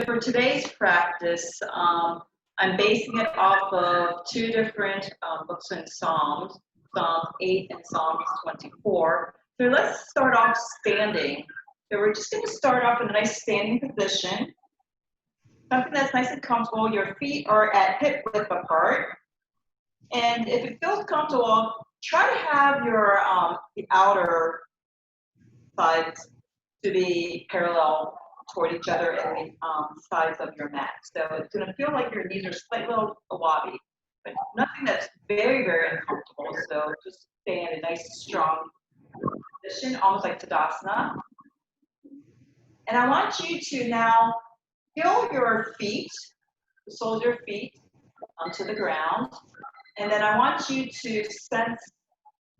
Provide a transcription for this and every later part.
For today's practice, I'm basing it off of two different books in Psalms, Psalms 8 and Psalms 24. So let's start off standing. So we're just going to start off in a nice standing position. Something that's nice and comfortable. Your feet are at hip width apart. And if it feels comfortable, try to have your the outer sides to be parallel toward each other and the sides of your mat. So it's going to feel like your knees are slightly wobbly, but nothing that's very, very uncomfortable. So just stay in a nice, strong position, almost like Tadasana. And I want you to now feel your feet, the soles of your feet, onto the ground. And then I want you to sense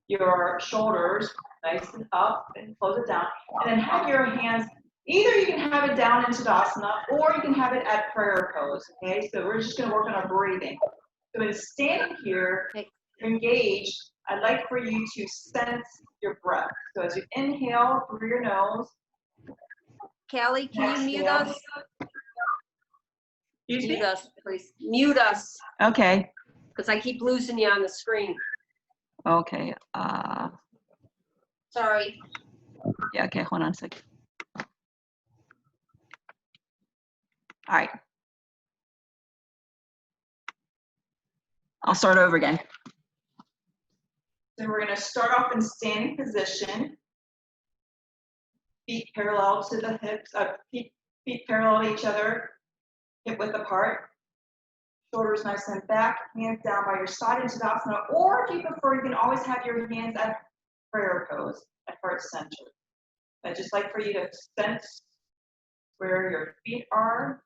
your shoulders nice and up and close it down. And then have your hands, either you can have it down in Tadasana or you can have it at prayer pose, okay? So we're just gonna work on our breathing. So in standing here, you're engaged, I'd like for you to sense your breath. So as you inhale through your nose. Kelly, can you mute us? Excuse me? Mute us, please. Mute us, Okay. because I keep losing you on the screen. Okay. Sorry. Yeah, okay, hold on a second. All right. I'll start over again. So we're going to start off in standing position. Feet parallel to the hips, feet parallel to each other, hip width apart. Shoulders nice and back, hands down by your side in Tadasana, or if you prefer, you can always have your hands at prayer pose at heart center. I'd just like for you to sense where your feet are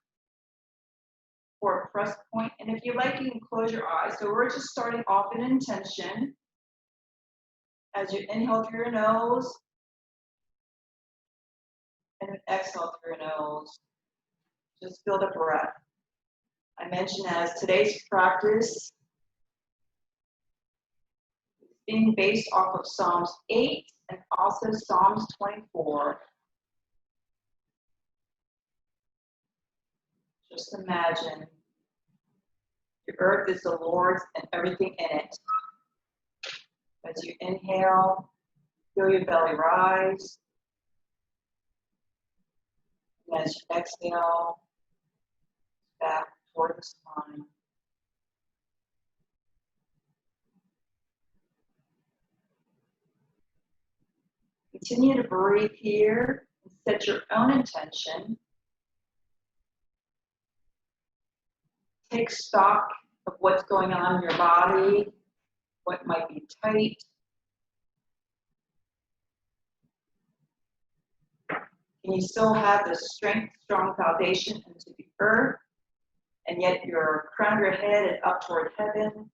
for a press point. And if you like, you can close your eyes. So we're just starting off in intention. As you inhale through your nose, and then exhale through your nose. Just feel the breath. I mentioned as today's practice is being based off of Psalms 8 and also Psalms 24. Just imagine the earth is the Lord's and everything in it. As you inhale, feel your belly rise. And as you exhale, back toward the spine. Continue to breathe here and set your own intention. Take stock of what's going on in your body, what might be tight. Can you still have the strength, strong foundation into the earth, and yet your crown of your head is up toward heaven?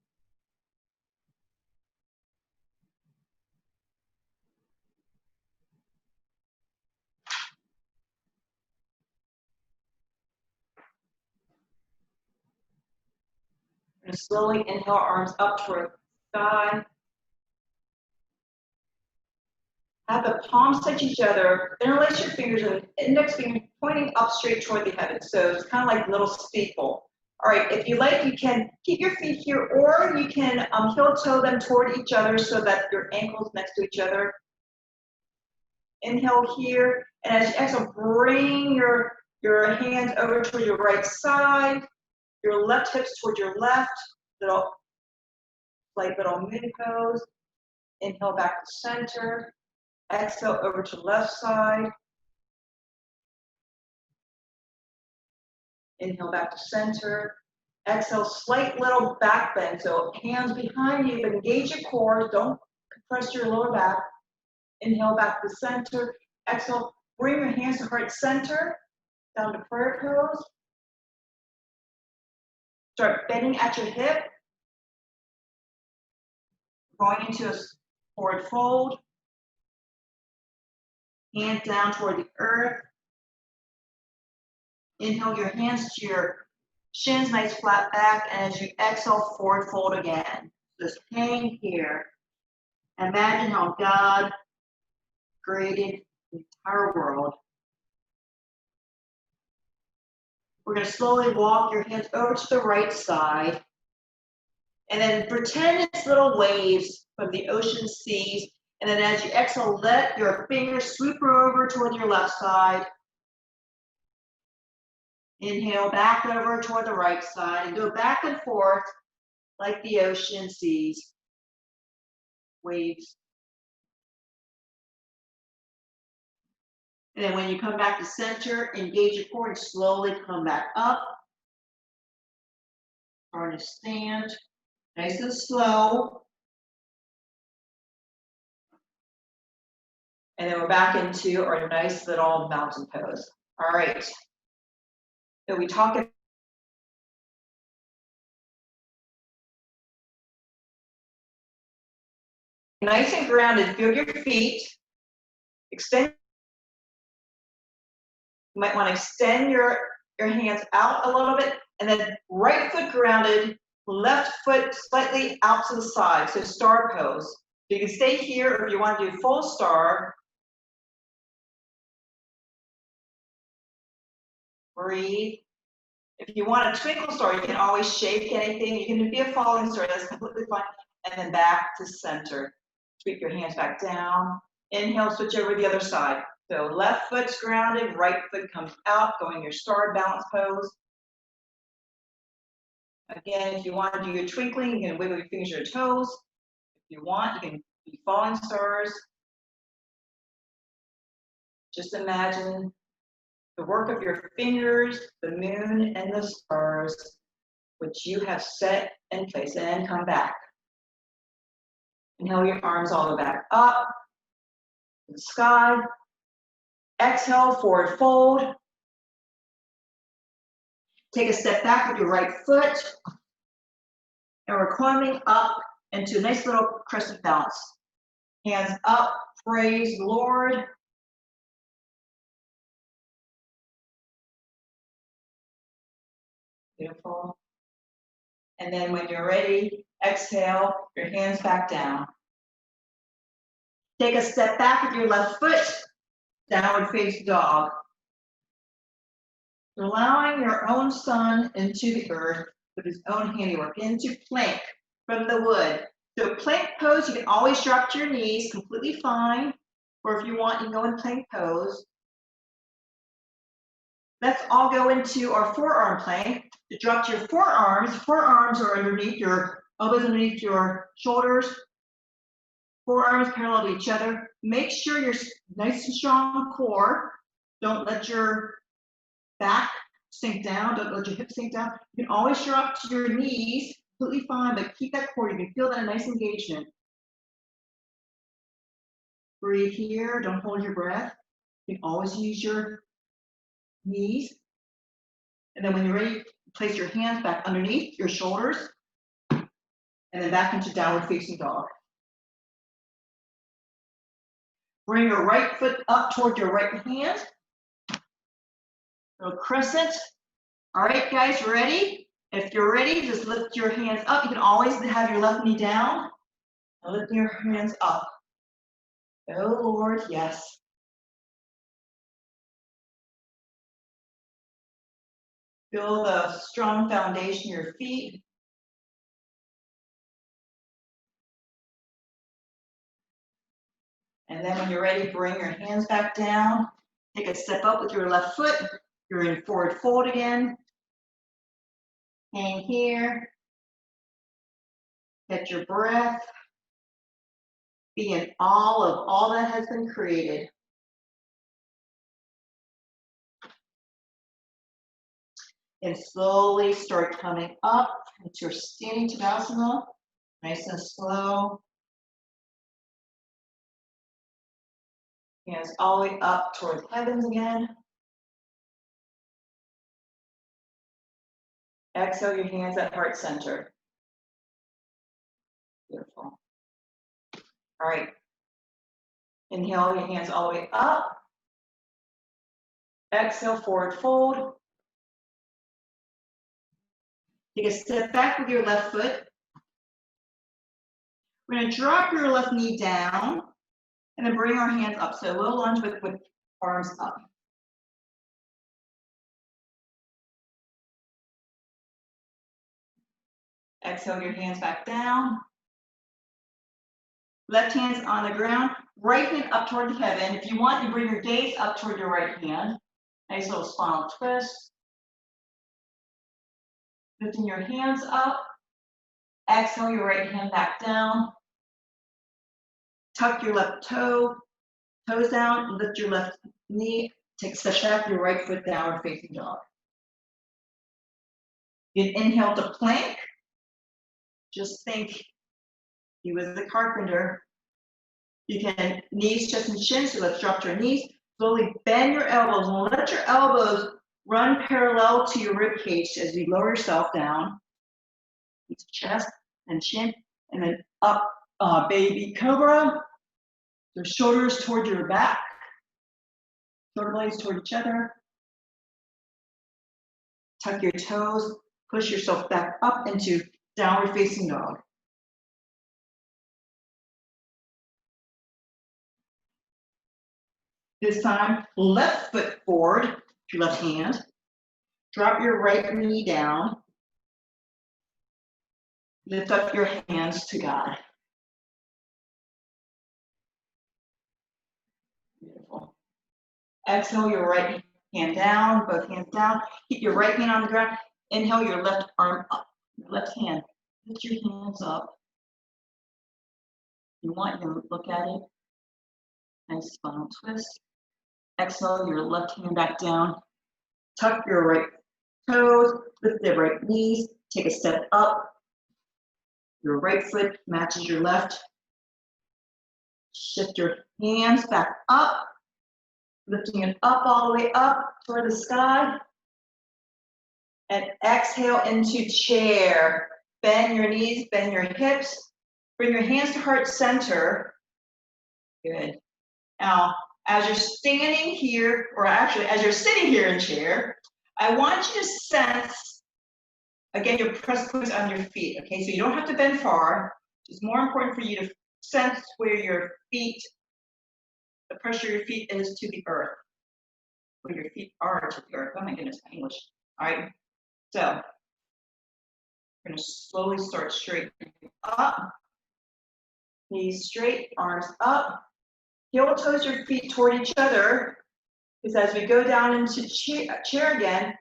We're going to slowly inhale, arms up toward the sky. Have the palms touch each other. Interlace your fingers and the index finger pointing up straight toward the heavens. So it's kind of like a little steeple. All right, if you like, you can keep your feet here, or you can heel-toe them toward each other so that your ankles next to each other. Inhale here, and as you exhale, bring your hands over toward your right side, your left hips toward your left, like little mini pose. Inhale back to center. Exhale over to left side. Inhale back to center. Exhale, slight little back bend. So hands behind you, but engage your core. Don't compress your lower back. Inhale back to center. Exhale, bring your hands to heart center. Down to prayer pose. Start bending at your hip. Going into a forward fold. Hands down toward the earth. Inhale your hands to your shins, nice flat back, and as you exhale, forward fold again. Just hang here. Imagine how God created the entire world. We're going to slowly walk your hands over to the right side. And then pretend it's little waves from the ocean seas. And then as you exhale, let your fingers swoop over toward your left side. Inhale back over toward the right side and go back and forth like the ocean seas. Waves. And then when you come back to center, engage your core and slowly come back up. Starting to stand, nice and slow. And then we're back into our nice little mountain pose. All right. So we talk about nice and grounded. Feel your feet. Extend. You might want to extend your hands out a little bit, and then right foot grounded, left foot slightly out to the side, so star pose. You can stay here, or if you want to do full star, breathe. If you want a twinkle star, you can always shake anything. You can be a falling star, that's completely fine. And then back to center. Sweep your hands back down. Inhale, switch over to the other side. So left foot's grounded, right foot comes out, going your star balance pose. Again, if you want to do your twinkling, you can wiggle your fingers or your toes. If you want, you can be falling stars. Just imagine the work of your fingers, the moon, and the stars, which you have set in place, and come back. Inhale your arms all the way back up to the sky. Exhale, forward fold. Take a step back with your right foot. And we're climbing up into a nice little crescent bounce. Hands up, praise the Lord. Beautiful. And then when you're ready, exhale, your hands back down. Take a step back with your left foot, downward facing dog. Allowing your own sun into the earth with his own handiwork, into plank from the wood. So plank pose, you can always drop to your knees, completely fine. Or if you want, you can go in plank pose. Let's all go into our forearm plank. To drop to your forearms are underneath your elbows, underneath your shoulders. Forearms parallel to each other. Make sure you're nice and strong core. Don't let your back sink down. Don't let your hips sink down. You can always drop to your knees, completely fine, but keep that core. You can feel that nice engagement. Breathe here. Don't hold your breath. You can always use your knees. And then when you're ready, place your hands back underneath your shoulders and then back into downward facing dog. Bring your right foot up toward your right hand. Little crescent. All right, guys, ready? If you're ready, just lift your hands up. You can always have your left knee down and lift your hands up. Oh, Lord, yes. Feel the strong foundation of your feet. And then when you're ready, bring your hands back down. Take a step up with your left foot. You're in forward fold again. Hang here. Catch your breath. Be in awe of all that has been created. And slowly start coming up into your standing Tadasana. Nice and slow. Hands all the way up towards heavens again. Exhale your hands at heart center. Beautiful. All right. Inhale your hands all the way up. Exhale, forward fold. Take a step back with your left foot. We're going to drop your left knee down and then bring our hands up. So a little lunge with arms up. Exhale your hands back down. Left hand's on the ground, right hand up toward the heaven. If you want, you bring your gaze up toward your right hand. Nice little spinal twist. Lifting your hands up. Exhale your right hand back down. Tuck your left toes down, lift your left knee. Take a step back, your right foot downward facing dog. You inhale to plank. Just think he was the carpenter. You can knees, chest, and chin, so let's drop to your knees. Slowly bend your elbows and let your elbows run parallel to your rib cage as you lower yourself down. Chest and chin, and then up, baby cobra. Your shoulders toward your back. Shoulder blades toward each other. Tuck your toes, push yourself back up into downward facing dog. This time, left foot forward, your left hand. Drop your right knee down. Lift up your hands to God. Beautiful. Exhale your right hand down, both hands down. Keep your right hand on the ground. Inhale your left arm up, your left hand. Lift your hands up. You want to look at it. Nice spinal twist. Exhale your left hand back down. Tuck your right toes, lift the right knees, take a step up. Your right foot matches your left. Shift your hands back up, lifting it up all the way up toward the sky. And exhale into chair. Bend your knees, bend your hips. Bring your hands to heart center. Good. Now, as you're standing here, or actually as you're sitting here in chair, I want you to sense, again, your press points on your feet, okay? So you don't have to bend far. It's more important for you to sense where your feet, the pressure of your feet is to the earth. Where your feet are to the earth. Oh my goodness, my English. All right, so we're gonna slowly start straightening up. Knees straight, arms up. Heel toes your feet toward each other. Because as we go down into chair again,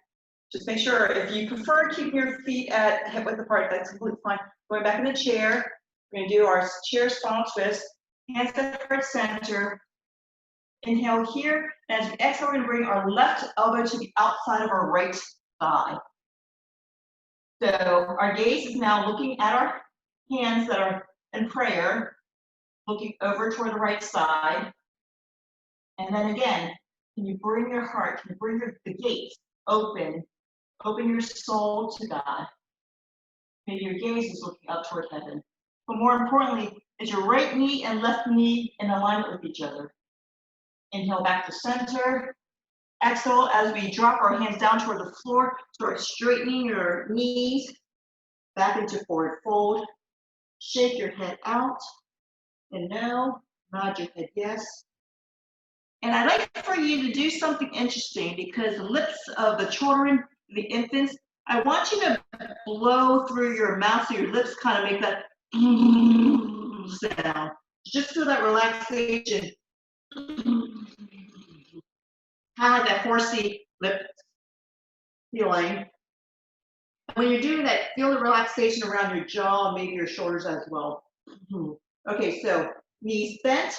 just make sure, if you prefer keeping your feet at hip width apart, that's completely fine. Going back in the chair, we're going to do our chair spinal twist. Hands at heart center. Inhale here. And as we exhale, we're going to bring our left elbow to the outside of our right thigh. So our gaze is now looking at our hands that are in prayer, looking over toward the right side. And then again, can you bring your heart, can you bring the gaze open your soul to God. Maybe your gaze is looking up toward heaven. But more importantly, is your right knee and left knee in alignment with each other. Inhale back to center. Exhale as we drop our hands down toward the floor. Start straightening your knees back into forward fold. Shake your head out and no. Nod your head yes. And I'd like for you to do something interesting, because the lips of the children, the infants, I want you to blow through your mouth so your lips kind of make that sound. Just feel that relaxation. Kind of like that horsey lip feeling. When you're doing that, feel the relaxation around your jaw, maybe your shoulders as well. Okay, so knees bent.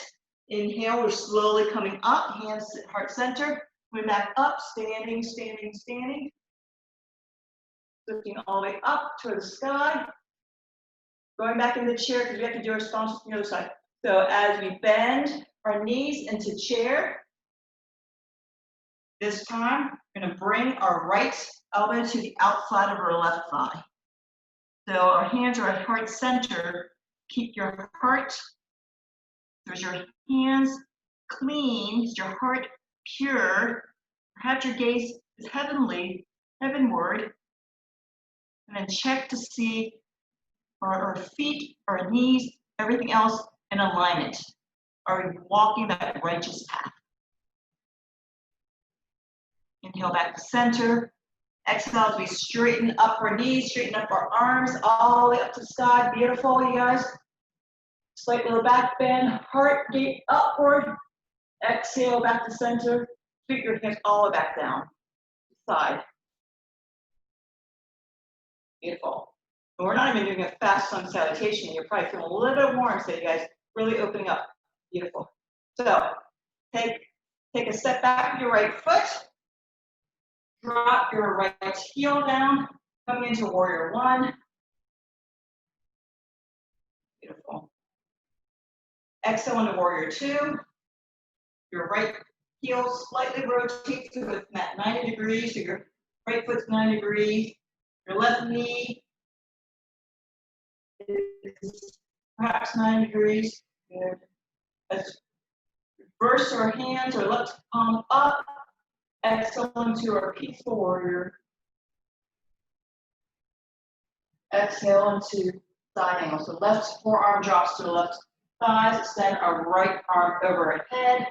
Inhale, we're slowly coming up, hands at heart center. Coming back up, standing, standing, standing. Lifting all the way up toward the sky. Going back in the chair because we have to do our sponsors on the other side. So as we bend our knees into chair, this time we're going to bring our right elbow to the outside of our left thigh. So our hands are at heart center. Keep your heart, there's your hands clean, is your heart pure. Perhaps your gaze is heavenly, heavenward. And then check to see our feet, our knees, everything else in alignment. Are we walking that righteous path? Inhale back to center. Exhale as we straighten up our knees, straighten up our arms, all the way up to the sky. Beautiful, you guys. Slight little back bend, heart gate upward. Exhale, back to center. Sweep your hands all the way back down. Side. Beautiful. And we're not even doing a fast sun salutation. You're probably feeling a little bit warm, so you guys really opening up. Beautiful. So take a step back with your right foot. Drop your right heel down. Coming into warrior one. Beautiful. Exhale into warrior two. Your right heel slightly rotates to it's at 90 degrees. So your right foot's 90 degrees. Your left knee is perhaps 90 degrees. Good. Let's reverse our hands or left palm up. Exhale into our peaceful warrior. Exhale into side angle. So left forearm drops to the left thigh. Extend our right arm overhead.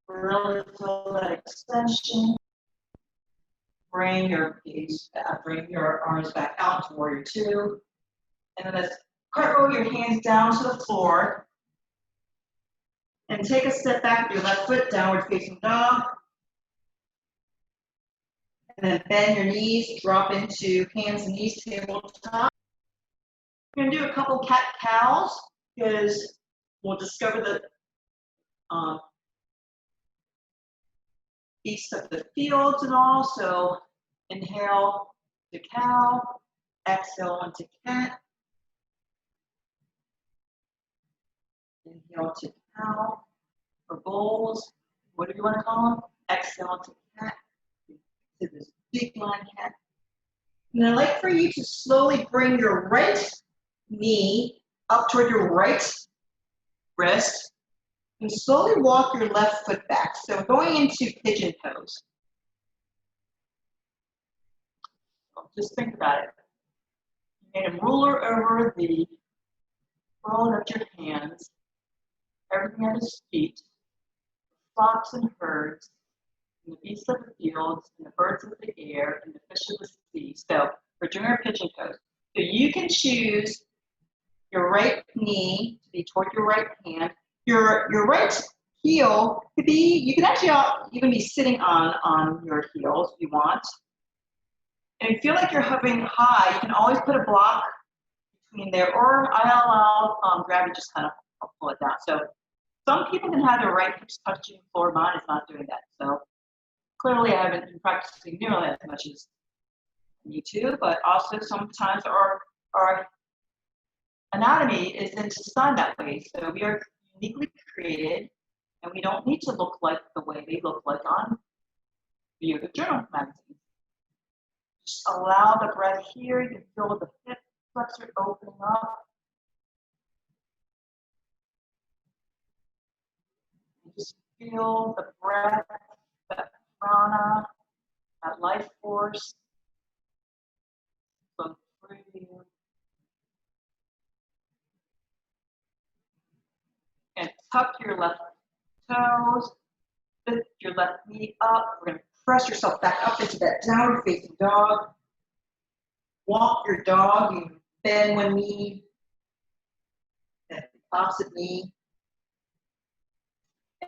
Really feel that extension. Bring your gaze back, bring your arms back out to warrior two. And then let's cartwheel your hands down to the floor. And take a step back with your left foot, downward facing dog. And then bend your knees, drop into hands and knees, tabletop. We're gonna do a couple cat-cows because we'll discover the beasts of the fields and all. So inhale to cow, exhale into cat. Inhale to cow or bulls, whatever you want to call them. Exhale into cat. To this big line cat. And I'd like for you to slowly bring your right knee up toward your right wrist and slowly walk your left foot back. So going into pigeon pose. Just think about it. You made a ruler over the world of your hands, everything at his feet, flocks and herds, and the beasts of the fields, and the birds of the air, and the fish of the sea. So we're doing our pigeon pose. So you can choose your right knee to be toward your right hand. Your right heel could be, you can actually even be sitting on your heels if you want. And if you feel like you're hovering high, you can always put a block between there, or I'll gravity just kind of pull it down. So some people can have their right hips touching the floor. Mine is not doing that. So clearly I haven't been practicing nearly as much as I need to, but also sometimes our anatomy is designed that way. So we are uniquely created, and we don't need to look like the way they look like on the Yoga Journal magazine. Just allow the breath here. You can feel the hip flexor opening up. You just feel the breath, that prana, that life force flow through you. And tuck your left toes, lift your left knee up. We're going to press yourself back up into that downward facing dog. Walk your dog. You bend one knee, that opposite knee.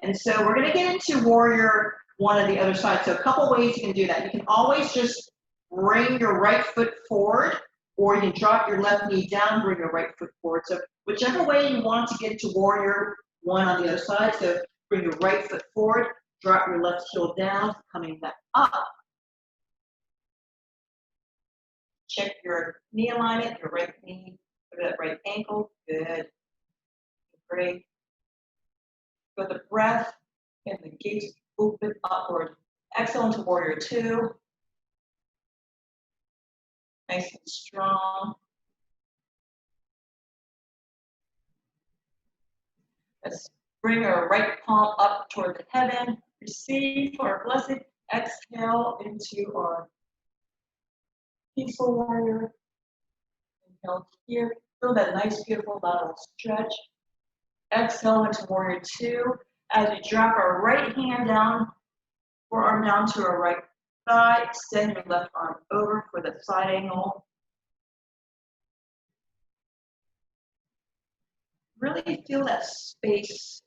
And so we're going to get into warrior one on the other side. So a couple ways you can do that. You can always just bring your right foot forward, or you can drop your left knee down, bring your right foot forward. So whichever way you want to get into warrior one on the other side. So bring your right foot forward, drop your left heel down, coming back up. Check your knee alignment, your right knee, look at that right ankle. Good. Great. Feel the breath and the gaze open upward. Exhale into warrior two. Nice and strong. Let's bring our right palm up toward the heaven. Receive our blessed. Exhale into our peaceful warrior. Inhale here. Feel that nice, beautiful lateral stretch. Exhale into warrior two. As we drop our right hand down Forearm down to our right thigh. Extend your left arm over for the side angle. Really feel that space.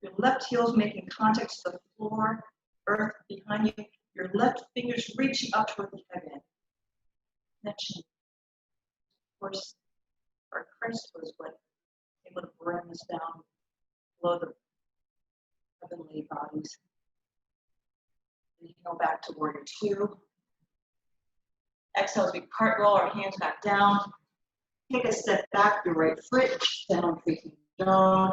Your left heel's making contact to the floor, earth behind you. Your left fingers reaching up toward the heaven. Connection. Of course, our Christ was what able to bring us down below the heavenly bodies. Inhale back to warrior two. Exhale as we cartwheel our hands back down. Take a step back, your right foot, down facing dog.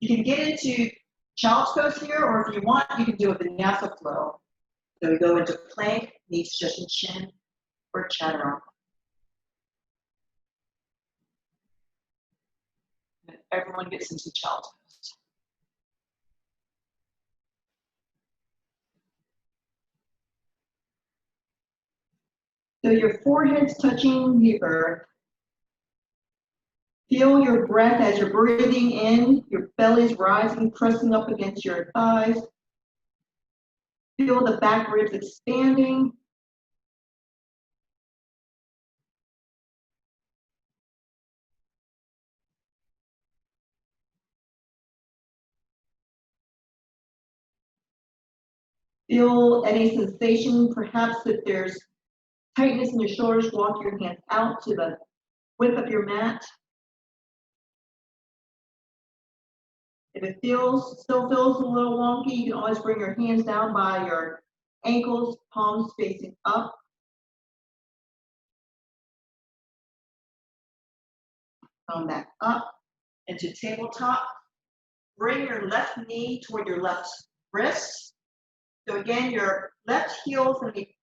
You can get into child's pose here, or if you want, you can do a vinyasa flow. So we go into plank, knees just in chin, or chaturanga. And everyone gets into child's pose. So your forehead's touching the earth. Feel your breath as you're breathing in, your belly's rising, pressing up against your thighs. Feel the back ribs expanding. Feel any sensation, perhaps if there's tightness in your shoulders, walk your hands out to the width of your mat. If it still feels a little wonky, you can always bring your hands down by your ankles, palms facing up. Come back up into tabletop. Bring your left knee toward your left wrist. So again, your left heel is going to be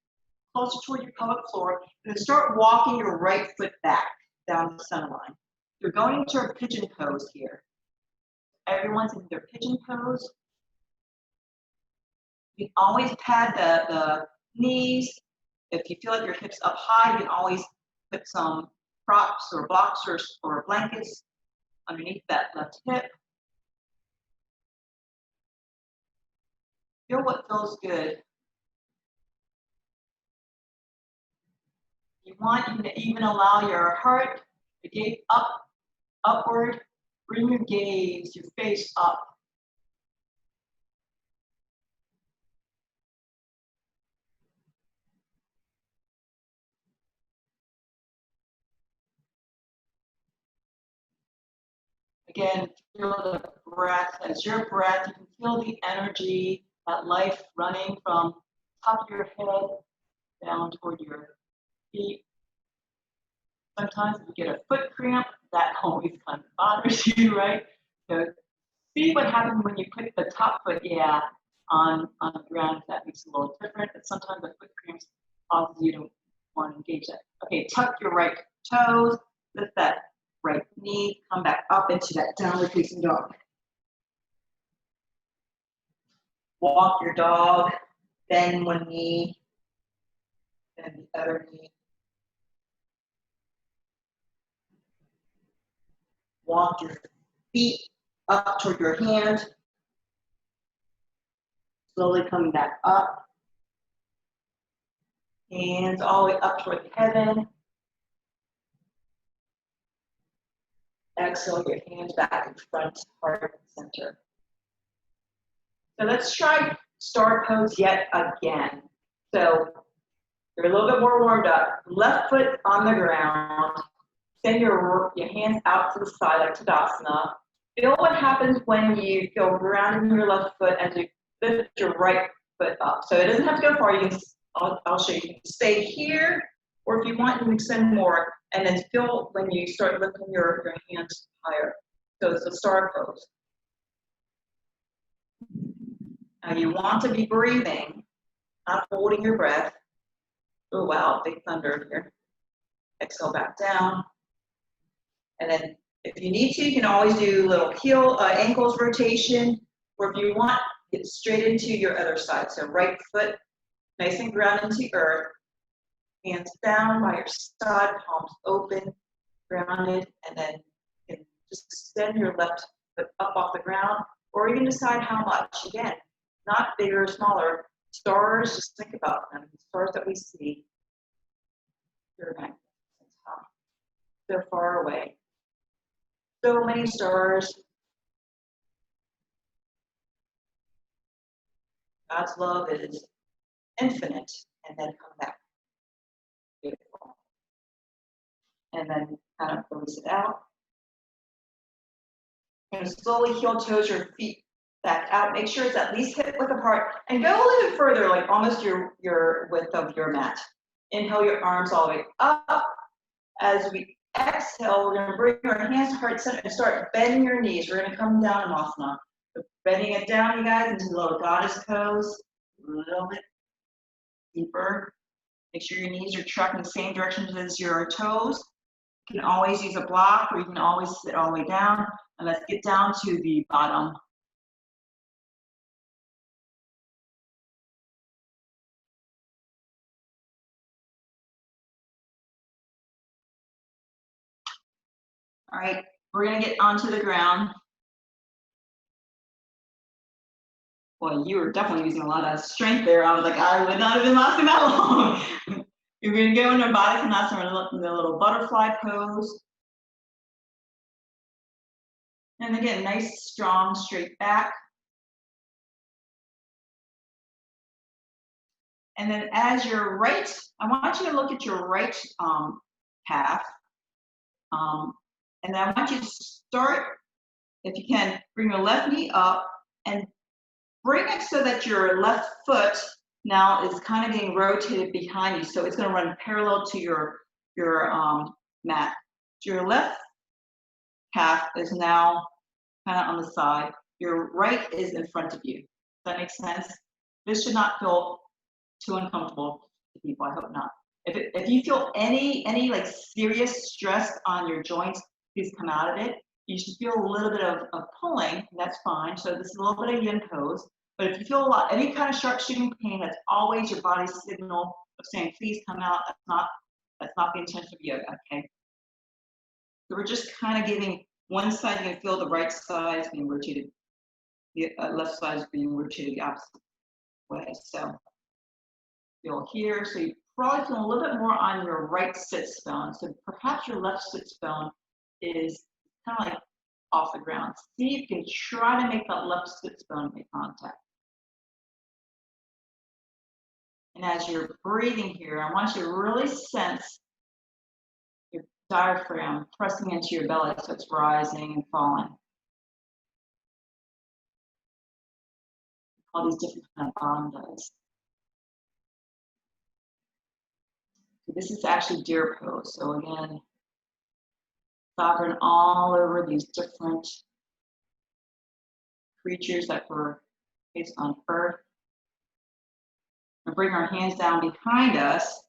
closer toward your pelvic floor. And then start walking your right foot back down the center line. You're going into a pigeon pose here. Everyone's in their pigeon pose. You can always pad the knees. If you feel like your hips up high, you can always put some props or blocks or blankets underneath that left hip. Feel what feels good. You want, you can even allow your heart to gaze upward. Bring your gaze, your face up. Again, feel the breath. As your breath, you can feel the energy, that life running from top of your head down toward your feet. Sometimes if you get a foot cramp, that always kind of bothers you, right? So see what happens when you put the top foot, on the ground. That makes it a little different, but sometimes the foot cramps causes you to want to engage that. Okay, tuck your right toes, lift that right knee, come back up into that downward facing dog. Walk your dog, bend one knee, bend the other knee. Walk your feet up toward your hand. Slowly coming back up. Hands all the way up toward heaven. Exhale, your hands back in front, heart center. So let's try star pose yet again. So you're a little bit more warmed up. Left foot on the ground. Send your hands out to the side like Tadasana. Feel what happens when you feel grounded in your left foot as you lift your right foot up. So it doesn't have to go far. You can, I'll show you. You can stay here, or if you want, you can extend more. And then feel when you start lifting your hands higher. So it's a star pose. Now you want to be breathing, not holding your breath. Oh wow, big thunder here. Exhale back down. And then if you need to, you can always do little ankles rotation, or if you want, get straight into your other side. So right foot, nice and grounded into earth. Hands down by your side, palms open, grounded, and then you can just extend your left foot up off the ground. or you can decide how much. Again, not bigger or smaller. Stars, just think about them. The stars that we see, they're magnificent. They're far away. So many stars. God's love is infinite, and then come back. Beautiful. And then kind of release it out. And slowly heel toes your feet back out. Make sure it's at least hip width apart, and go a little bit further, like almost your width of your mat. Inhale your arms all the way up. As we exhale, we're going to bring our hands to heart center and start bending your knees. We're going to come down in Asana. So bending it down, you guys, into the little goddess pose. A little bit deeper. Make sure your knees are tracking the same directions as your toes. You can always use a block, or you can always sit all the way down. And let's get down to the bottom. All right, we're gonna get onto the ground. Well, you were definitely using a lot of strength there. I was like, I would not have been lasting that long. You're gonna go into Baddha Konasana, the little butterfly pose. And again, nice, strong, straight back. And then as your right, I want you to look at your right calf. And then I want you to start, if you can, bring your left knee up and bring it so that your left foot now is kind of being rotated behind you. So it's going to run parallel to your mat. So your left calf is now kind of on the side. Your right is in front of you. Does that make sense? This should not feel too uncomfortable to people. I hope not. If you feel any like serious stress on your joints, please come out of it. You should feel a little bit of pulling. That's fine. So this is a little bit of yin pose. But if you feel any kind of sharp shooting pain, that's always your body's signal of saying, please come out. That's not the intention of yoga. Okay. So we're just kind of giving one side. You can feel the right side is being rotated. The left side is being rotated the opposite way. So feel here. So you probably feel a little bit more on your right sits bone. So perhaps your left sits bone is kind of like off the ground. See if you can try to make that left sits bone make contact. And as you're breathing here, I want you to really sense your diaphragm pressing into your belly so it's rising and falling. All these different kind of bandhas. This is actually deer pose. So again, sovereign all over these different creatures that were placed on earth. And bring our hands down behind us.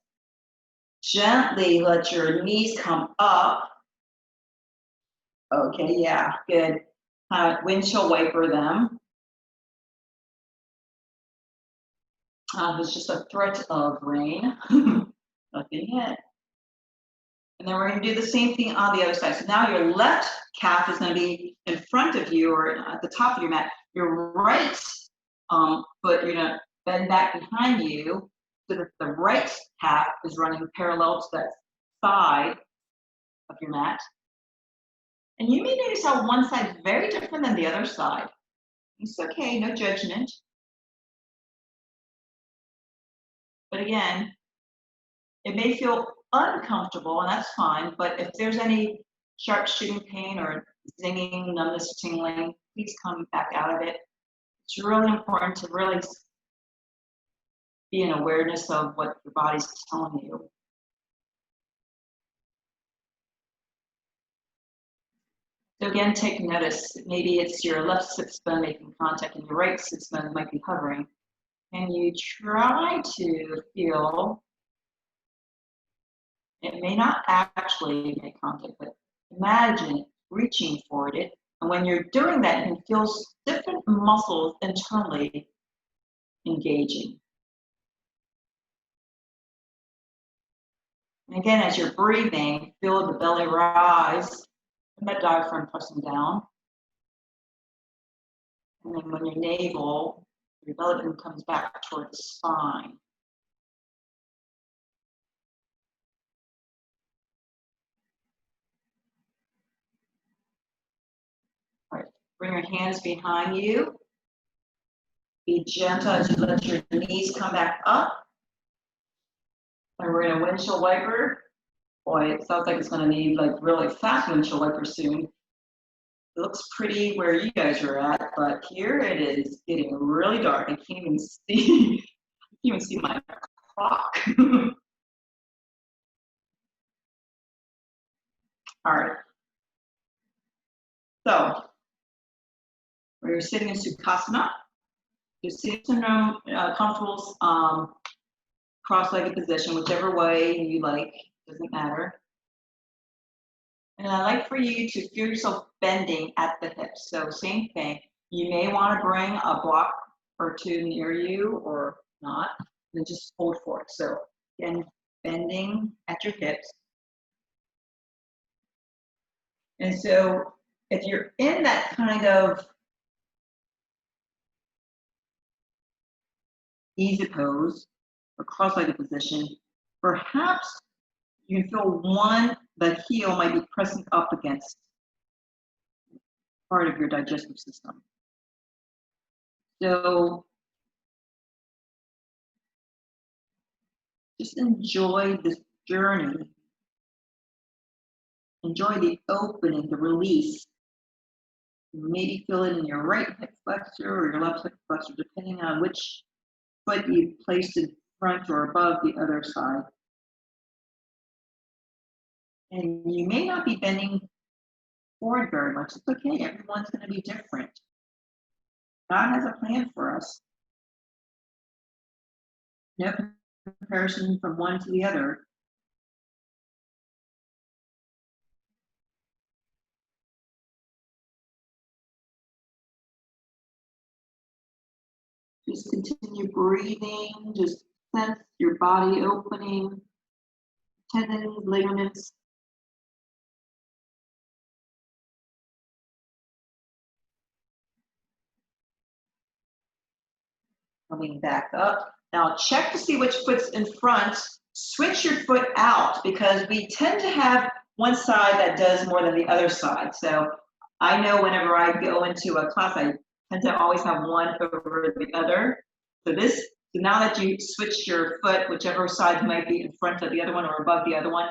Gently let your knees come up. Okay, yeah, good. Windshield wiper them. There's just a threat of rain. Nothing yet. And then we're going to do the same thing on the other side. So now your left calf is going to be in front of you or at the top of your mat. Your right foot, you're going to bend back behind you so that the right calf is running parallel to that side of your mat. And you may notice how one side is very different than the other side. It's okay, no judgment. But again, it may feel uncomfortable, and that's fine, but if there's any sharp shooting pain or zinging, numbness, tingling, please come back out of it. It's really important to really be in awareness of what your body's telling you. So again, take notice. Maybe it's your left sits bone making contact and your right sits bone might be hovering. And you try to feel, it may not actually make contact, but imagine reaching for it. And when you're doing that, you can feel different muscles internally engaging. And again, as you're breathing, feel the belly rise and that diaphragm pressing down. And then when your navel, your belly button comes back toward the spine. All right, bring your hands behind you. Be gentle as you let your knees come back up. And we're in a windshield wiper. Boy, it sounds like it's going to need like really fast windshield wiper soon. It looks pretty where you guys are at, but here it is getting really dark. I can't even see, my clock. All right. So, where you're sitting in Sukhasana, just sit in a comfortable cross-legged position, whichever way you like, doesn't matter. And I'd like for you to feel yourself bending at the hips. So same thing. You may want to bring a block or two near you or not, and just hold for it. So again, bending at your hips. And so if you're in that kind of easy pose or cross-legged position, perhaps you can feel the heel might be pressing up against part of your digestive system. So just enjoy this journey. Enjoy the opening, the release. Maybe feel it in your right hip flexor or your left hip flexor, depending on which foot you placed in front or above the other side. And you may not be bending forward very much. It's okay. Everyone's going to be different. God has a plan for us. No comparison from one to the other. Just continue breathing. Just sense your body opening. Tendons, ligaments. Coming back up. Now check to see which foot's in front. Switch your foot out because we tend to have one side that does more than the other side. So I know whenever I go into a class, I tend to always have one over the other. So now that you switched your foot, whichever side might be in front of the other one or above the other one,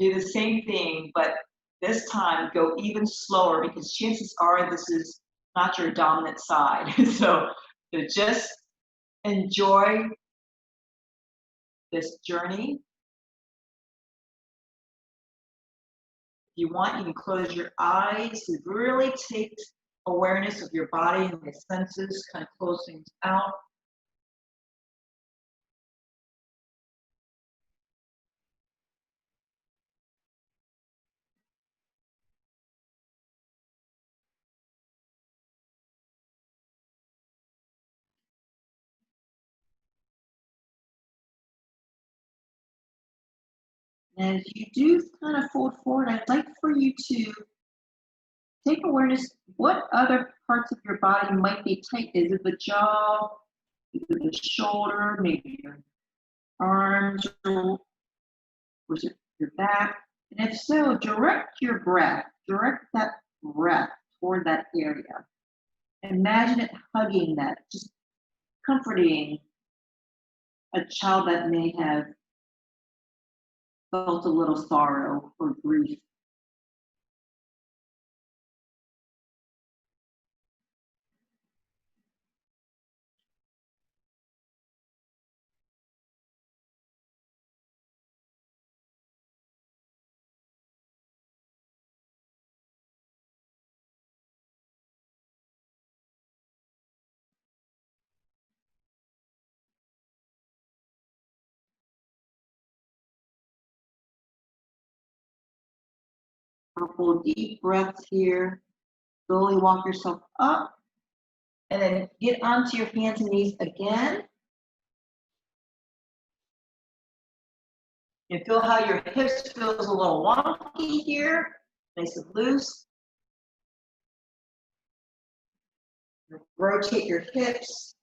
do the same thing, but this time go even slower because chances are this is not your dominant side. So just enjoy this journey. If you want, you can close your eyes to really take awareness of your body and the senses, kind of close things out. And as you do kind of fold forward, I'd like for you to take awareness, what other parts of your body might be tight? Is it the jaw? Is it the shoulder? Maybe your arms? Or is it your back? And if so, direct your breath. Direct that breath toward that area. Imagine it hugging that, just comforting a child that may have felt a little sorrow or grief. Couple deep breaths here. Slowly walk yourself up. And then get onto your hands and knees again. You feel how your hips feels a little wonky here. Nice and loose. Rotate your hips.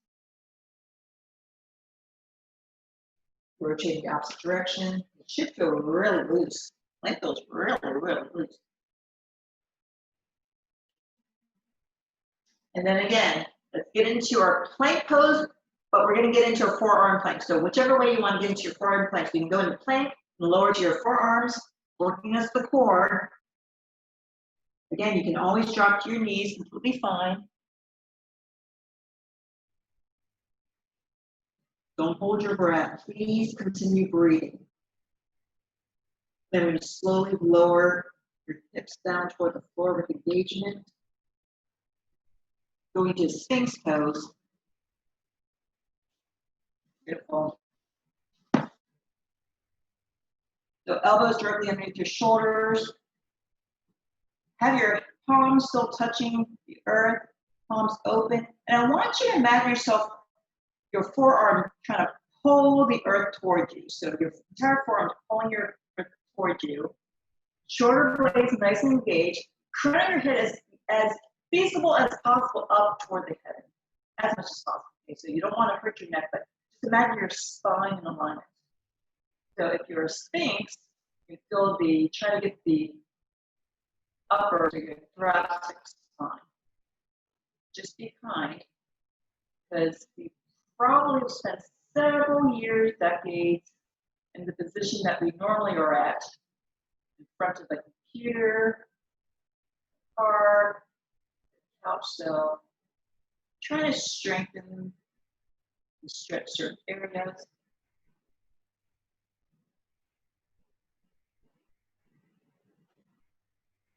Rotate the opposite direction. It should feel really loose. It feels really, really loose. And then again, let's get into our plank pose, but we're going to get into a forearm plank. So whichever way you want to get into your forearm plank, so you can go into plank and lower to your forearms, working as the core. Again, you can always drop to your knees, completely fine. Don't hold your breath. Please continue breathing. Then we slowly lower your hips down toward the floor with engagement. Going to Sphinx pose. Beautiful. So elbows directly underneath your shoulders. Have your palms still touching the earth, palms open. And I want you to imagine yourself, your forearm trying to pull the earth towards you. So your entire forearm is pulling your earth towards you. Shoulder blades nice and engaged. Crown of your head as feasible as possible up toward the head, as much as possible. Okay, so you don't want to hurt your neck, but just imagine your spine in alignment. So if you're a Sphinx, you feel try to get the upper to your thoracic spine. Just be kind, because you probably have spent several years, decades, in the position that we normally are at, in front of the computer, car, couch. So trying to strengthen and stretch certain areas.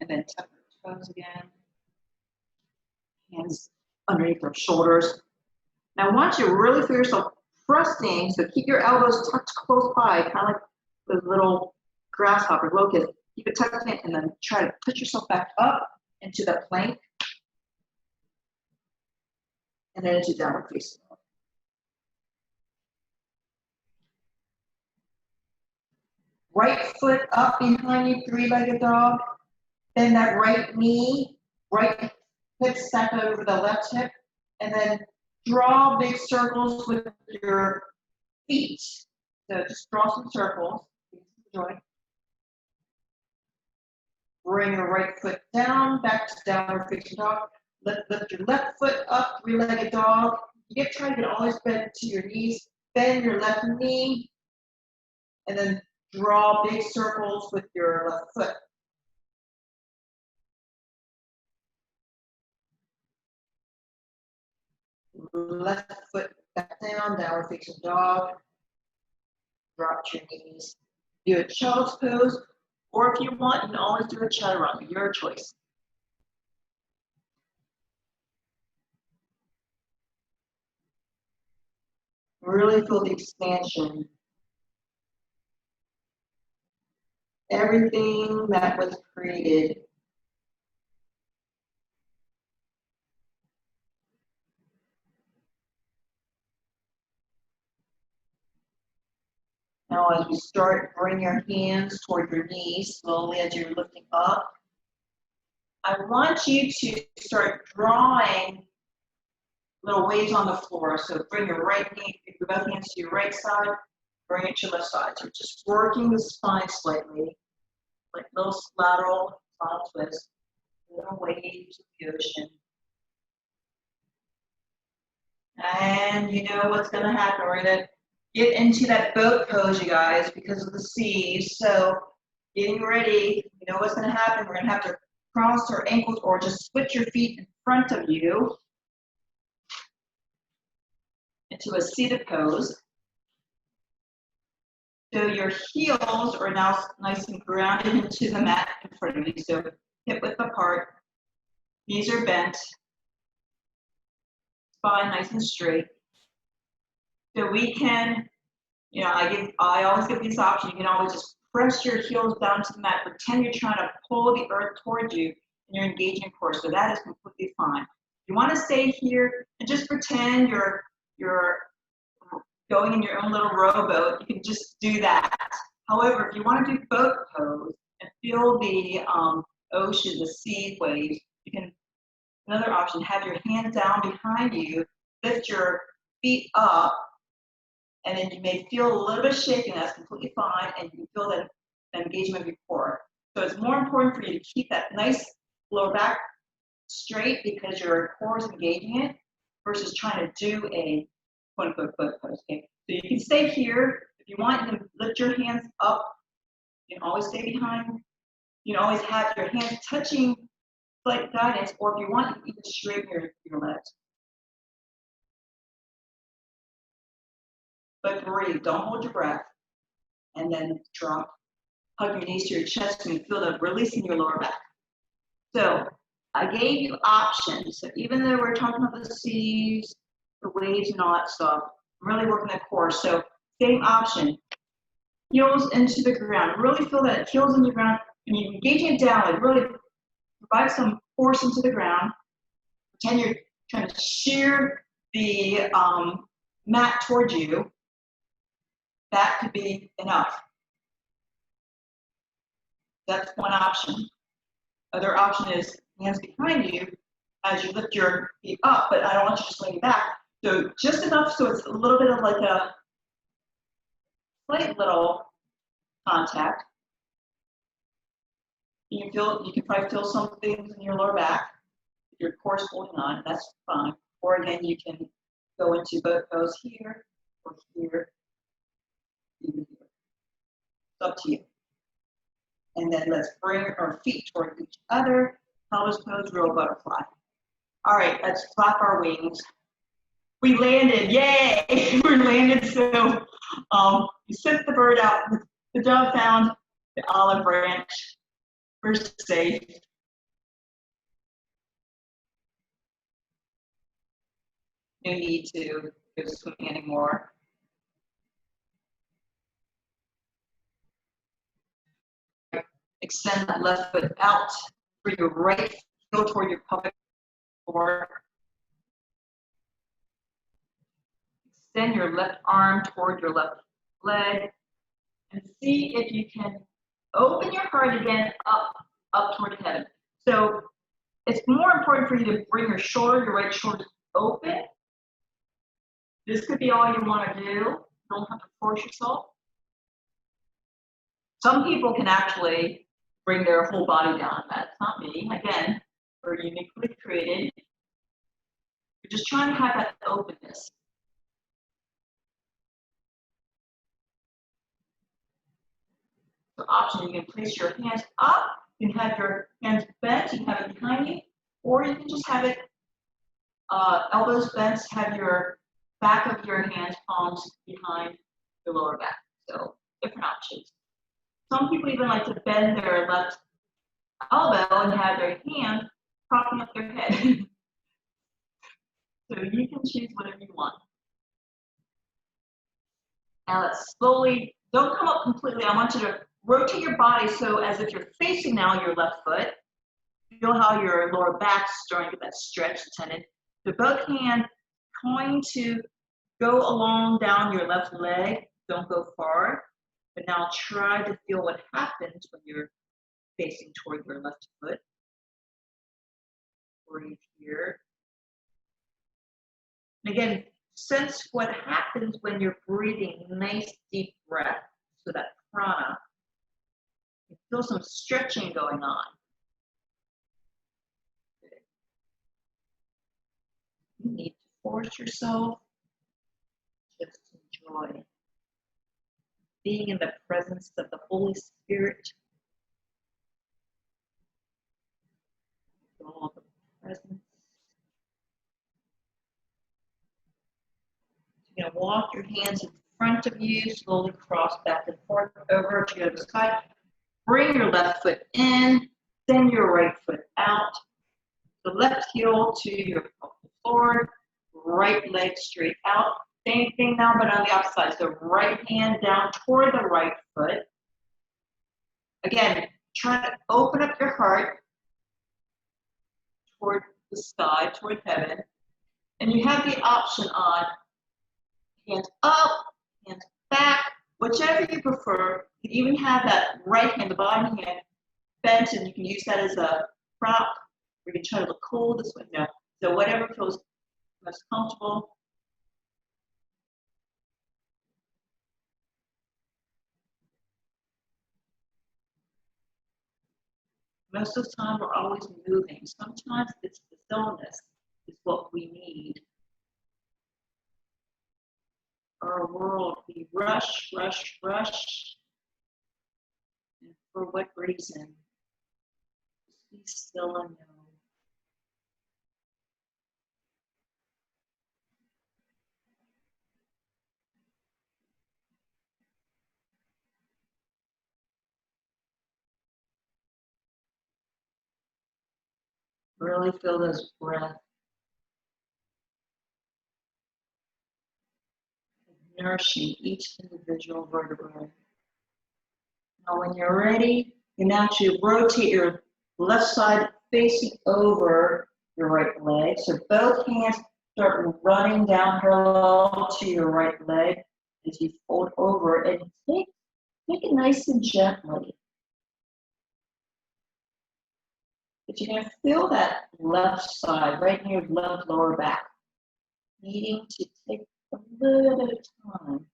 And then tuck your toes again. Hands underneath our shoulders. Now I want you to really feel yourself pressing, so keep your elbows tucked close by, kind of like those little grasshopper locusts. Keep it tucked in and then try to put yourself back up into that plank. And then into downward facing dog. Right foot up behind you, three-legged dog. Bend that right knee, right hip stack over the left hip, and then draw big circles with your feet. So just draw some circles. Enjoy. Bring your right foot down, back to downward facing dog. Lift your left foot up, three-legged dog. You try to always bend to your knees. Bend your left knee, and then draw big circles with your left foot. Left foot back down, downward facing dog. Drop to your knees. Do a child's pose, or if you want, you can always do a chaturanga. Your choice. Really feel the expansion. Everything that was created. Now as we start, bring your hands toward your knees slowly as you're lifting up. I want you to start drawing little waves on the floor. So bring your right knee, your both hands to your right side, bring it to your left side. So just working the spine slightly, like little lateral twist, little waves of the ocean. And you know what's going to happen. We're going to get into that boat pose, you guys, because of the seas. So getting ready, you know what's going to happen. We're going to have to cross our ankles or just switch your feet in front of you into a seated pose. So your heels are now nice and grounded into the mat in front of you. So hip width apart, knees are bent, spine nice and straight. So we can, you know, I always give these options. You can always just press your heels down to the mat, pretend you're trying to pull the earth towards you, and you're engaging core. So that is completely fine. You want to stay here and just pretend you're going in your own little rowboat. You can just do that. However, if you want to do boat pose and feel the ocean, the sea waves, you can Another option, have your hands down behind you, lift your feet up, and then you may feel a little bit of shaking. That's completely fine, and you feel that engagement of your core. So it's more important for you to keep that nice lower back straight because your core is engaging it versus trying to do a quote-unquote foot pose. Okay? So you can stay here. If you want, you can lift your hands up. You can always stay behind. You can always have your hands touching like guidance, or if you want, you can straighten your legs. But breathe, don't hold your breath, and then drop. Hug your knees to your chest and you feel the release in your lower back. So I gave you options. So even though we're talking about the seas, the waves and all that stuff, I'm really working the core. So same option, heels into the ground. Really feel that heels into the ground, and you're engaging it down, like really provide some force into the ground. Pretend you're trying to shear the mat towards you. That could be enough. That's one option. Other option is hands behind you as you lift your feet up, but I don't want you just laying back. So just enough so it's a little bit of like a slight little contact. You can probably feel some things in your lower back. Your core's holding on, that's fine. Or again, you can go into both those here or here, even here. It's up to you. And then let's bring our feet toward each other. Pelvis pose, real butterfly. All right, let's flap our wings. We landed, yay! We landed, so you sent the bird out. The dove found the olive branch. We're safe. No need to go swimming anymore. Extend that left foot out. Bring your right heel toward your pelvic floor. Extend your left arm toward your left leg. And see if you can open your heart again up toward heaven. So it's more important for you to bring your right shoulder open. This could be all you want to do. You don't have to force yourself. Some people can actually bring their whole body down. That's not me. Again, we're uniquely created. We're just trying to have that openness. So option, you can place your hands up, you can have your hands bent, you can have it behind you, or you can just have it elbows bent, have your back of your hands, palms behind your lower back. So different options. Some people even like to bend their left elbow and have their hand propping up their head. So you can choose whatever you want. Now let's slowly, don't come up completely. I want you to rotate your body so as if you're facing now your left foot. Feel how your lower back's starting to get that stretch tendon. So both hands going to go along down your left leg. Don't go far. But now try to feel what happens when you're facing toward your left foot. Breathe here. And again, sense what happens when you're breathing nice deep breath. So that prana. You feel some stretching going on. Good. You need to force yourself. Just enjoy being in the presence of the Holy Spirit. All the presence. You're going to walk your hands in front of you, slowly cross back and forth over to the other side. Bring your left foot in, send your right foot out. The left heel to your forward, right leg straight out. Same thing now, but on the opposite side. So right hand down toward the right foot. Again, try to open up your heart toward the sky, toward heaven. And you have the option on hands up, hands back, whichever you prefer. You can even have that right hand, the bottom hand, bent, and you can use that as a prop We're gonna try to look cool this way. No. So whatever feels most comfortable. Most of the time, we're always moving. Sometimes it's the stillness is what we need. Our world, we rush, rush, rush. And for what reason? Just be still and know. Really feel those breaths. Nourishing each individual vertebrae. Now when you're ready, you now to rotate your left side facing over your right leg. So both hands start running down parallel to your right leg as you fold over and take it nice and gently. But you're going to feel that left side, right near your left lower back, needing to take a little bit of time.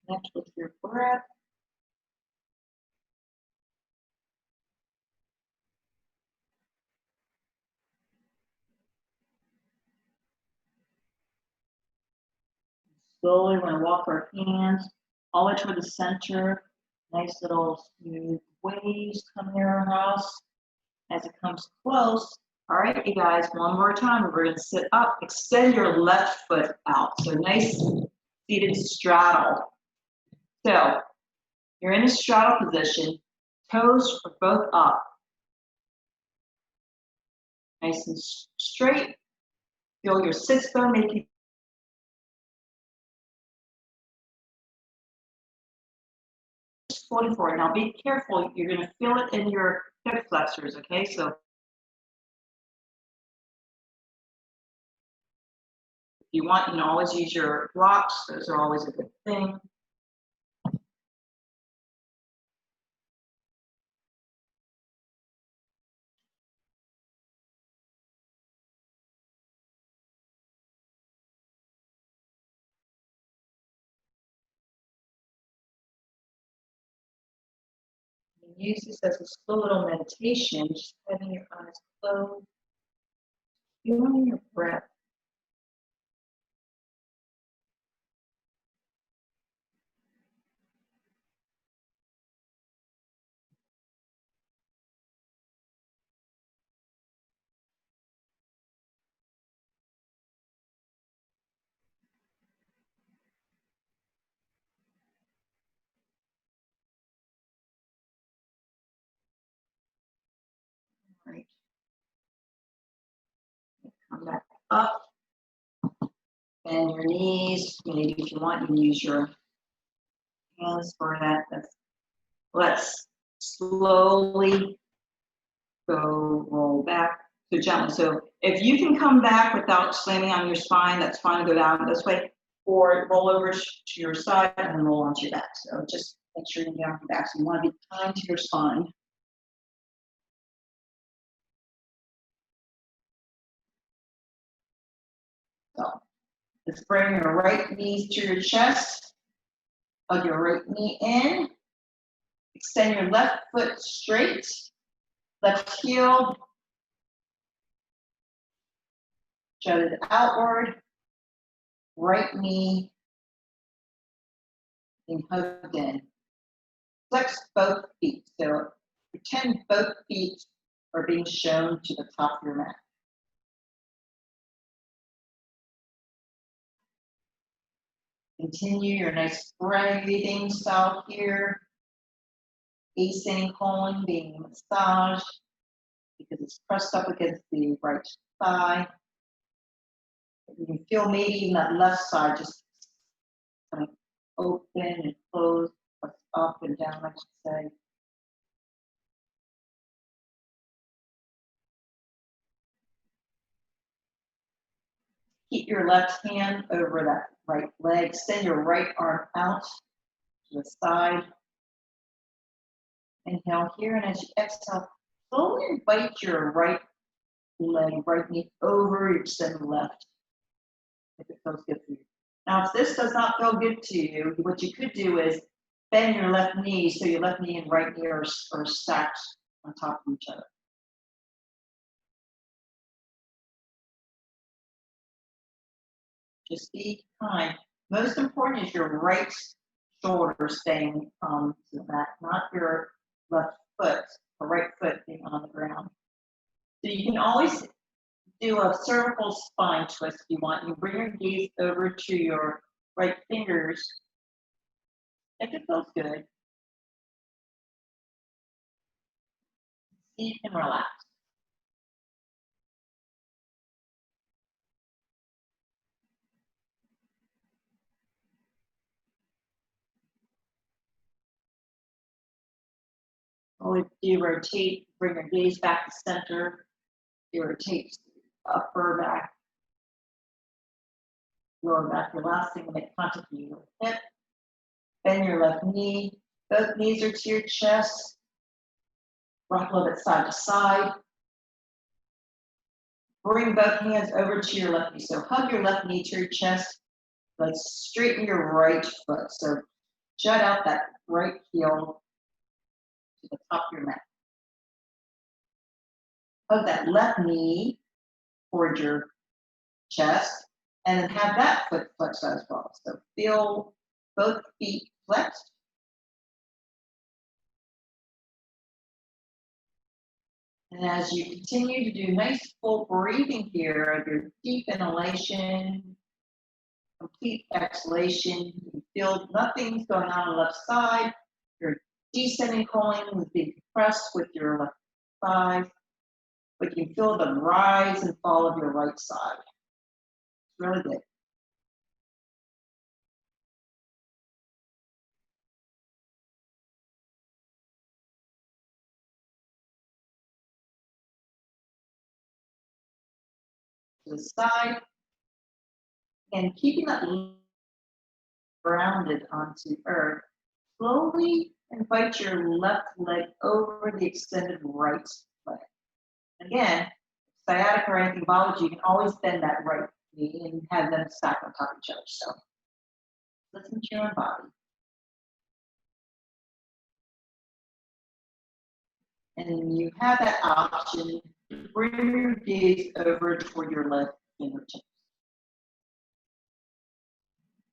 Connect with your breath. Slowly, we're going to walk our hands all the way toward the center. Nice little smooth waves come near our house. As it comes close, all right, you guys, one more time. We're going to sit up, extend your left foot out. So nice seated straddle. So you're in a straddle position. Toes are both up. Nice and straight. Feel your sits bone making 44. Now be careful, you're going to feel it in your hip flexors, okay? So if you want, you can always use your blocks. Those are always a good thing. Use this as a slow little meditation, just having your eyes closed, feeling your breath. Right. Come back up. Bend your knees. Maybe if you want, you can use your hands for that. Let's slowly go roll back. So gently. So if you can come back without slamming on your spine, that's fine. Go down this way. Or roll over to your side and then roll onto your back. So just make sure you're down your back. So you want to be kind to your spine. So let's bring your right knees to your chest. Hug your right knee in. Extend your left foot straight. Left heel jutted outward. Right knee and hugged in. Flex both feet. So pretend both feet are being shown to the top of your mat. Continue your nice breathing style here. Ascending colon being massaged because it's pressed up against the right thigh. You can feel maybe even that left side just kind of open and close, up and down, I should say. Keep your left hand over that right leg. Extend your right arm out to the side. Inhale here, and as you exhale, slowly invite your right leg, right knee over, you extend the left, if it feels good for you. Now, if this does not feel good to you, what you could do is bend your left knee so your left knee and right knee are stacked on top of each other. Just be kind. Most important is your right shoulder staying to the mat, not your left foot, or right foot being on the ground. So you can always do a cervical spine twist if you want. You bring your gaze over to your right fingers, if it feels good. See, you can relax. Always do rotate, bring your gaze back to center. You rotate upper back, lower back. Your last thing to make contact with your hip. Bend your left knee. Both knees are to your chest. Rock a little bit side to side. Bring both hands over to your left knee. So hug your left knee to your chest. Like straighten your right foot. So jut out that right heel to the top of your mat. Hug that left knee toward your chest, and then have that foot flexed as well. So feel both feet flexed. And as you continue to do nice full breathing here of your deep inhalation, complete exhalation, you feel nothing's going on the left side. Your descending colon is being compressed with your left thigh, but you feel the rise and fall of your right side. It's really good. To the side, and keeping that grounded onto earth, slowly invite your left leg over the extended right leg. Again, sciatica or anything bothers you, you can always bend that right knee and have them stack on top of each other. So listen to your own body. And you have that option to bring your gaze over toward your left fingertips.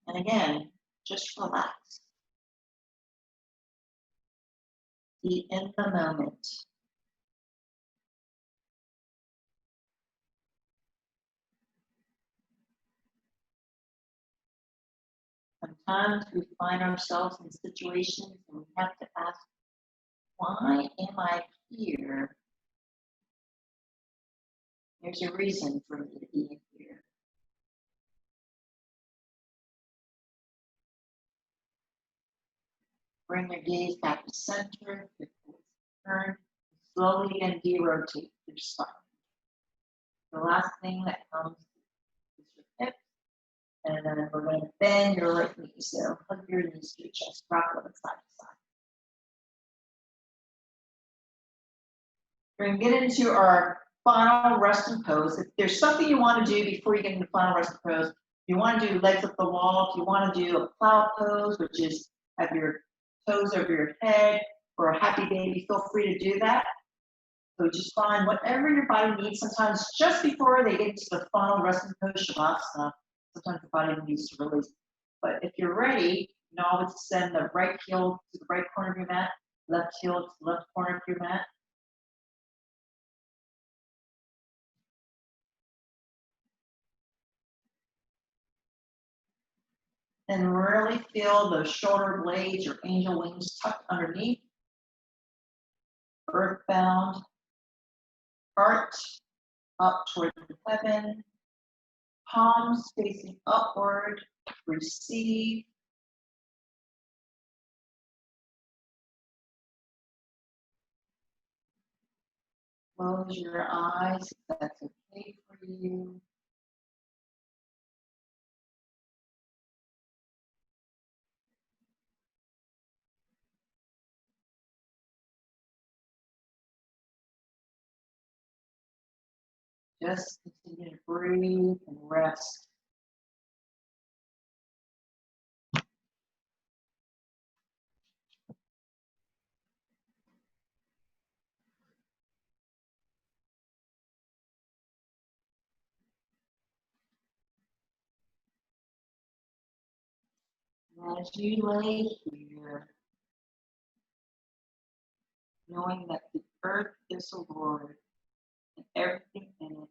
And again, just relax. Be in the moment. Sometimes we find ourselves in situations and we have to ask, why am I here? There's a reason for me to be here. Bring your gaze back to center. Turn slowly and de-rotate your spine. The last thing that comes is your hips, and then we're going to bend your right knee. So hug your knees to your chest, rock a little bit side to side. We're going to get into our final resting pose. If there's something you want to do before you get into final resting pose, you want to do legs up the wall. If you want to do a plow pose, which is have your toes over your head, or a happy baby, feel free to do that. So just find whatever your body needs. Sometimes just before they get into the final resting pose, Shavasana, sometimes the body needs to release. But if you're ready, you can always send the right heel to the right corner of your mat, left heel to the left corner of your mat. And really feel those shoulder blades or angel wings tucked underneath. Earthbound. Heart up toward heaven. Palms facing upward, receive. Close your eyes if that's okay for you. Just continue to breathe and rest. As you lay here, knowing that the earth is the Lord and everything in it,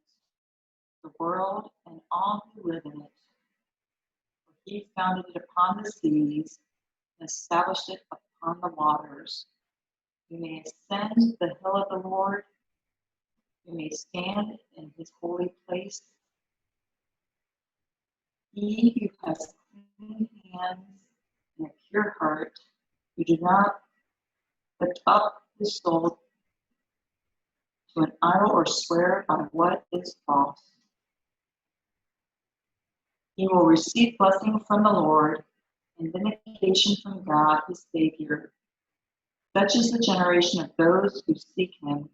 the world and all who live in it, for he founded it upon the seas and established it upon the waters. You may ascend the hill of the Lord, you may stand in his holy place. He who has clean hands and a pure heart, who do not lift up his soul to an idol or swear by what is false. He will receive blessing from the Lord and vindication from God his Savior. Such is the generation of those who seek him,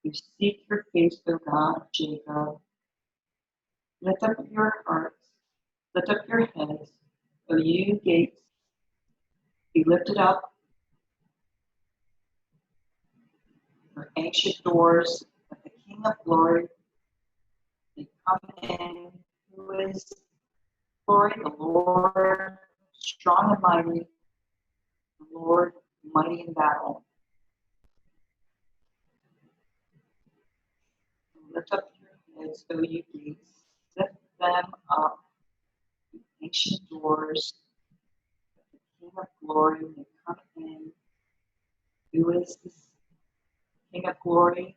who seek your face, O God of Jacob. Lift up your hearts, lift up your heads, O you gates, be lifted up, your ancient doors, that the King of glory may come in, who is glory, the Lord, strong and mighty, the Lord, mighty in battle. Lift up your heads, O you gates, lift them up, you ancient doors, that the King of glory may come in. Who is this King of glory?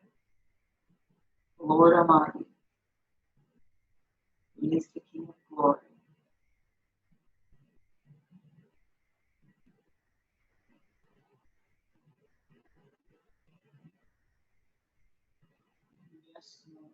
The Lord Almighty. He is the King of glory. Yes, Lord.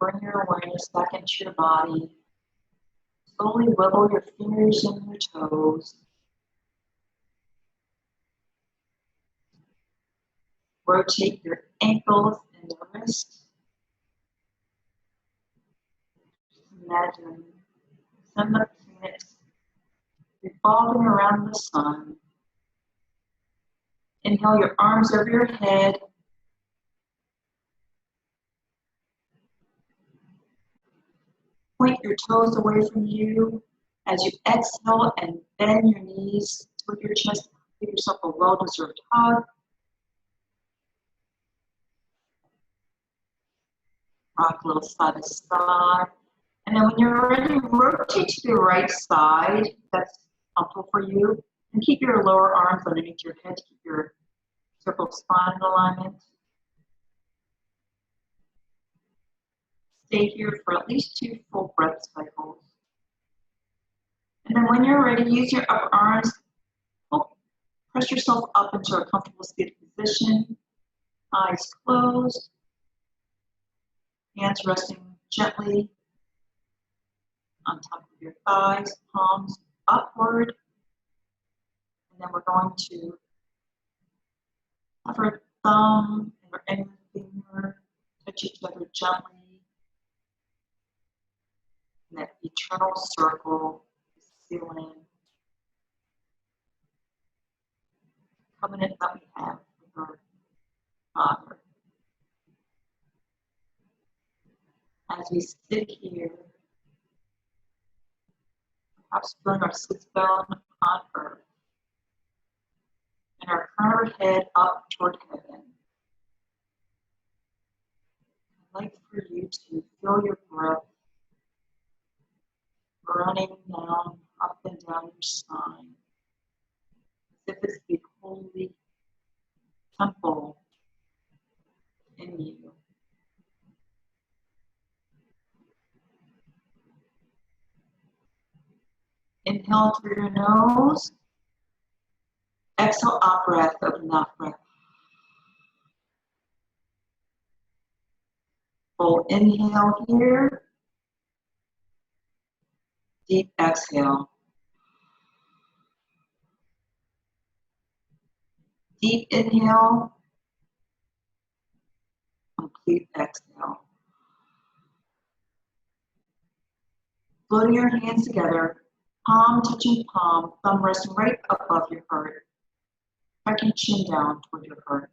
Bring your awareness back into your body. Slowly wiggle your fingers and your toes. Rotate your ankles and your wrists. Imagine some of the planets revolving around the sun. Inhale your arms over your head. Point your toes away from you. As you exhale and bend your knees toward your chest, give yourself a well-deserved hug. Rock a little side to side. And then when you're ready, rotate to the right side. That's helpful for you. And keep your lower arms underneath your head to keep your cervical spine in alignment. Stay here for at least 2 full breath cycles. And then when you're ready, use your upper arms. Press yourself up into a comfortable seated position. Eyes closed. Hands resting gently on top of your thighs, palms upward. And then we're going to have our thumb and our index finger touch each other gently. And that eternal circle is sealing covenant that we have with our Father. As we sit here, perhaps feeling our sits bone on earth, and our crown of our head up toward heaven. I'd like for you to feel your breath running down, up and down your spine, as if it's the holy temple in you. Inhale through your nose. Exhale, out breath, open that breath. Full inhale here. Deep exhale. Deep inhale. Complete exhale. Floating your hands together, palm touching palm, thumb resting right above your heart. Tuck your chin down toward your heart.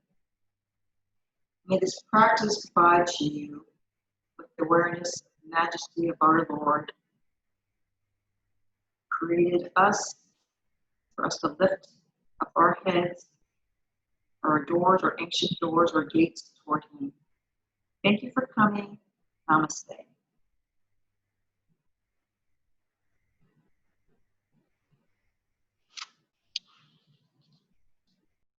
May this practice provide you with the awareness and majesty of our Lord. Created us for us to lift up our heads, our doors, our ancient doors, our gates toward Him. Thank you for coming. Namaste.